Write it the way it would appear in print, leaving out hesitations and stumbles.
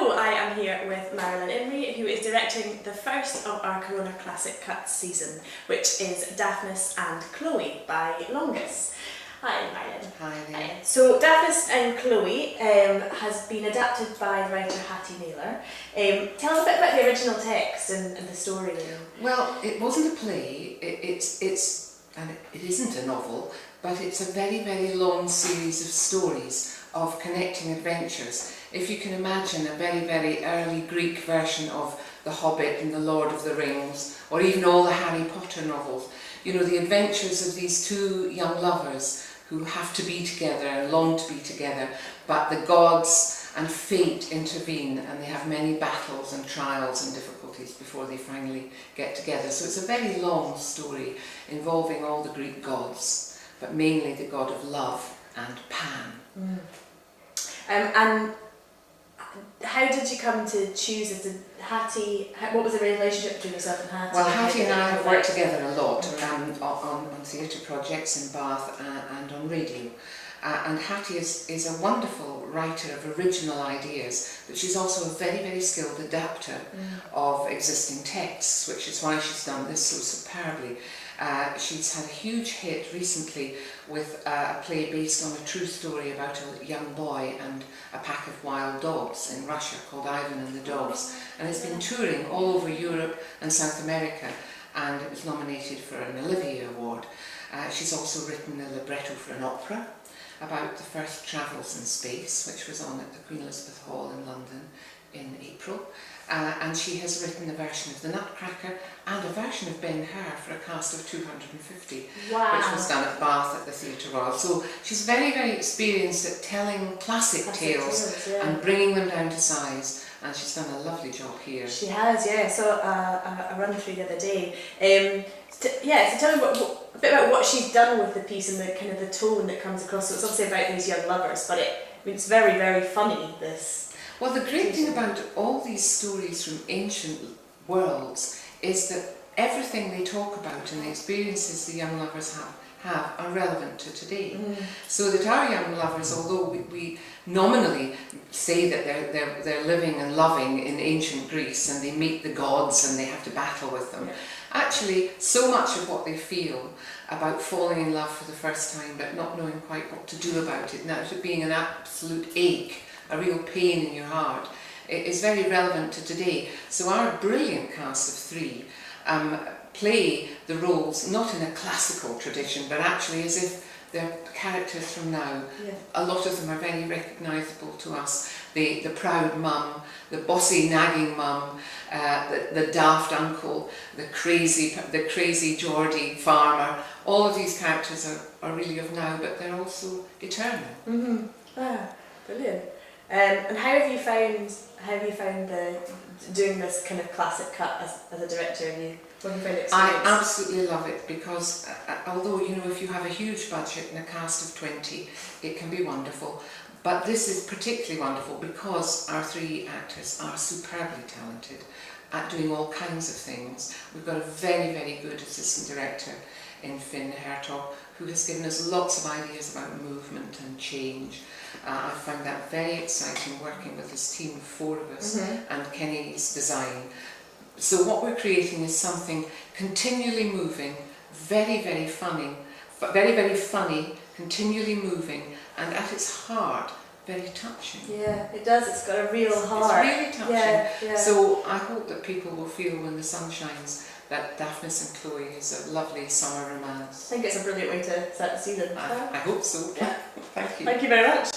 Hello, I am here with Marilyn Imrie, who is directing the first of our Corona Classic Cuts season, which is Daphnis and Chloe by Longus. Hi Marilyn. Hi there. So Daphnis and Chloe has been adapted by the writer Hattie Naylor. Tell us a bit about the original text and the story. Well, it wasn't a play, it isn't a novel, but it's a very, very long series of stories of connecting adventures. If you can imagine a very, very early Greek version of The Hobbit and The Lord of the Rings, or even all the Harry Potter novels, you know, the adventures of these two young lovers who have to be together and long to be together, but the gods and fate intervene and they have many battles and trials and difficulties before they finally get together. So it's a very long story involving all the Greek gods, but mainly the god of love and Pan. And how did you come to choose it? Hattie, what was the relationship between yourself and Hattie? Well, Hattie and I have worked together a lot on theatre projects in Bath and on radio. And Hattie is a wonderful writer of original ideas, but she's also a very, very skilled adapter of existing texts, which is why she's done this so superbly. She's had a huge hit recently with a play based on a true story about a young boy and a pack of wild dogs in Russia called Ivan and the Dogs, and it's been touring all over Europe and South America, and it was nominated for an Olivier Award. She's also written a libretto for an opera about the first travels in space, which was on at the Queen Elizabeth Hall in London in April. And she has written a version of The Nutcracker and a version of Ben-Hur for a cast of 250, wow, which was done at Bath at the Theatre Royal. So she's very, very experienced at telling classic tales and bringing them down to size, and she's done a lovely job here. She has, yeah. I saw a run through the other day. So tell me a bit about what she's done with the piece and the kind of the tone that comes across. So it's obviously about these young lovers, but it's very, very funny, this. Well, the great thing about all these stories from ancient worlds is that everything they talk about and the experiences the young lovers have are relevant to today. So that our young lovers, although we nominally say that they're living and loving in ancient Greece and they meet the gods and they have to battle with them, actually so much of what they feel about falling in love for the first time but not knowing quite what to do about it, now it being an absolute ache, a real pain in your heart, is very relevant to today. So our brilliant cast of three play the roles not in a classical tradition, but actually as if they're characters from now. A lot of them are very recognisable to us. The proud mum, the bossy nagging mum, the daft uncle, the crazy Geordie farmer. All of these characters are really of now, but they're also eternal. Ah, brilliant. And how have you found doing this kind of classic cut as a director? What have you found the experience? I absolutely love it because although, you know, if you have a huge budget and a cast of 20, it can be wonderful. But this is particularly wonderful because our three actors are superbly talented at doing all kinds of things. We've got a very, very good assistant director in Finn Hertog, who has given us lots of ideas about movement and change. I found that very exciting working with this team of 4 of us and Kenny's design. So what we're creating is something continually moving, very, very funny, continually moving, and at its heart, very touching. Yeah, it does. It's got a real heart. It's really touching. So I hope that people will feel when the sun shines that Daphnis and Chloe is a lovely summer romance. I think it's a brilliant way to start the season. I hope so. Yeah. Thank you. Thank you very much.